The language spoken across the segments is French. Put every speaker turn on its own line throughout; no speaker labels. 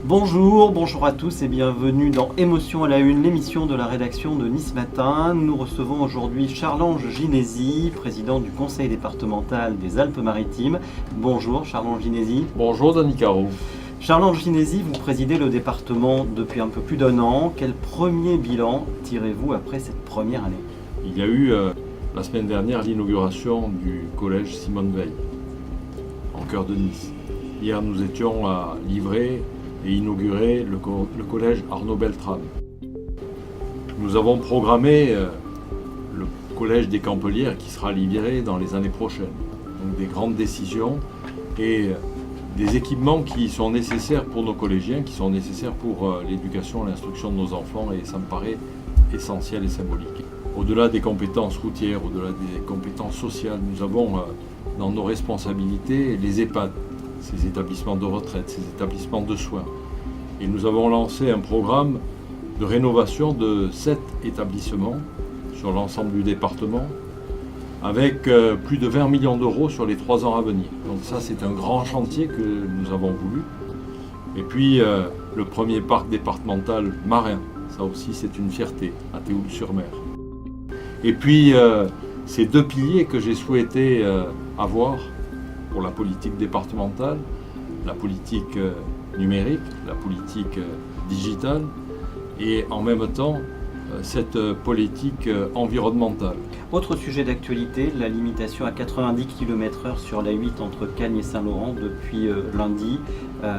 Bonjour à tous et bienvenue dans Émotion à la Une, l'émission de la rédaction de Nice Matin. Nous recevons aujourd'hui Charles-Ange Ginesi, président du conseil départemental des Alpes-Maritimes. Bonjour Charles-Ange Ginesi.
Bonjour Denis Caro.
Charles-Ange Ginesi, vous présidez le département depuis un peu plus d'un an. Quel premier bilan tirez-vous après cette première année?
Il y a eu la semaine dernière l'inauguration du collège Simone Veil, en cœur de Nice. Hier nous étions à livrer et inaugurer le collège Arnaud Beltrame. Nous avons programmé le collège des Campelières qui sera livré dans les années prochaines. Donc des grandes décisions et des équipements qui sont nécessaires pour nos collégiens, qui sont nécessaires pour l'éducation et l'instruction de nos enfants, et ça me paraît essentiel et symbolique. Au-delà des compétences routières, au-delà des compétences sociales, nous avons dans nos responsabilités les EHPAD, ces établissements de retraite, ces établissements de soins. Et nous avons lancé un programme de rénovation de 7 établissements sur l'ensemble du département, avec plus de 20 millions d'euros sur les 3 ans à venir. Donc ça, c'est un grand chantier que nous avons voulu. Et puis, le premier parc départemental marin, ça aussi, c'est une fierté, à Théoule-sur-Mer. Et puis, ces 2 piliers que j'ai souhaité avoir pour la politique départementale, la politique numérique, la politique digitale, et en même temps, cette politique environnementale.
Autre sujet d'actualité, la limitation à 90 km/h sur la 8 entre Cagnes et Saint-Laurent depuis lundi.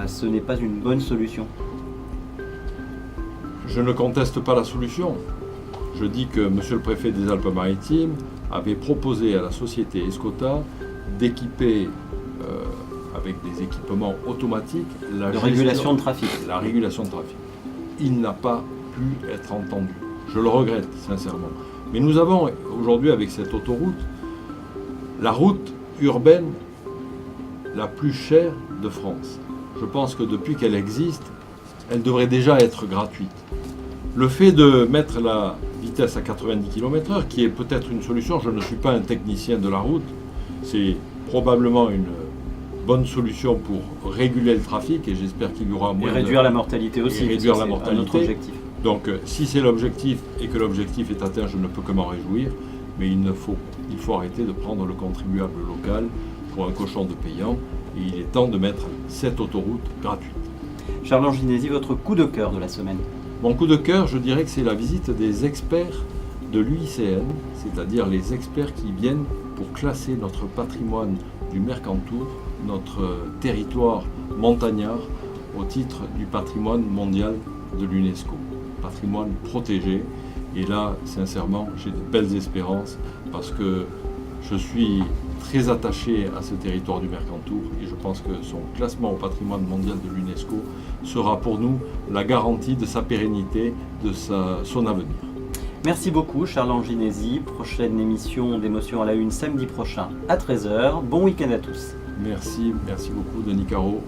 Ce n'est pas une bonne solution.
Je ne conteste pas la solution. Je dis que M. le préfet des Alpes-Maritimes avait proposé à la société Escota d'équiper avec des équipements automatiques la
régulation de trafic.
La régulation de trafic. Il n'a pas pu être entendu. Je le regrette sincèrement. Mais nous avons aujourd'hui avec cette autoroute la route urbaine la plus chère de France. Je pense que depuis qu'elle existe, elle devrait déjà être gratuite. Le fait de mettre la vitesse à 90 km/h, qui est peut-être une solution, je ne suis pas un technicien de la route, c'est probablement une bonne solution pour réguler le trafic, et j'espère qu'il y aura moins
et réduire la mortalité aussi.
Et réduire la mortalité.
Notre objectif.
Donc si c'est l'objectif et que l'objectif est atteint, je ne peux que m'en réjouir, mais il faut arrêter de prendre le contribuable local pour un cochon de payant, et il est temps de mettre cette autoroute gratuite.
Charles-Ange Ginesi, votre coup de cœur de la semaine?
Mon coup de cœur, je dirais que c'est la visite des experts de l'UICN, c'est-à-dire les experts qui viennent pour classer notre patrimoine du Mercantour, notre territoire montagnard, au titre du patrimoine mondial de l'UNESCO, patrimoine protégé. Et là, sincèrement, j'ai de belles espérances parce que je suis très attaché à ce territoire du Mercantour et je pense que son classement au patrimoine mondial de l'UNESCO sera pour nous la garantie de sa pérennité, de son avenir.
Merci beaucoup Charles-Ange Ginesi. Prochaine émission d'Émotion à la Une samedi prochain à 13h. Bon week-end à tous.
Merci beaucoup Denis Caro.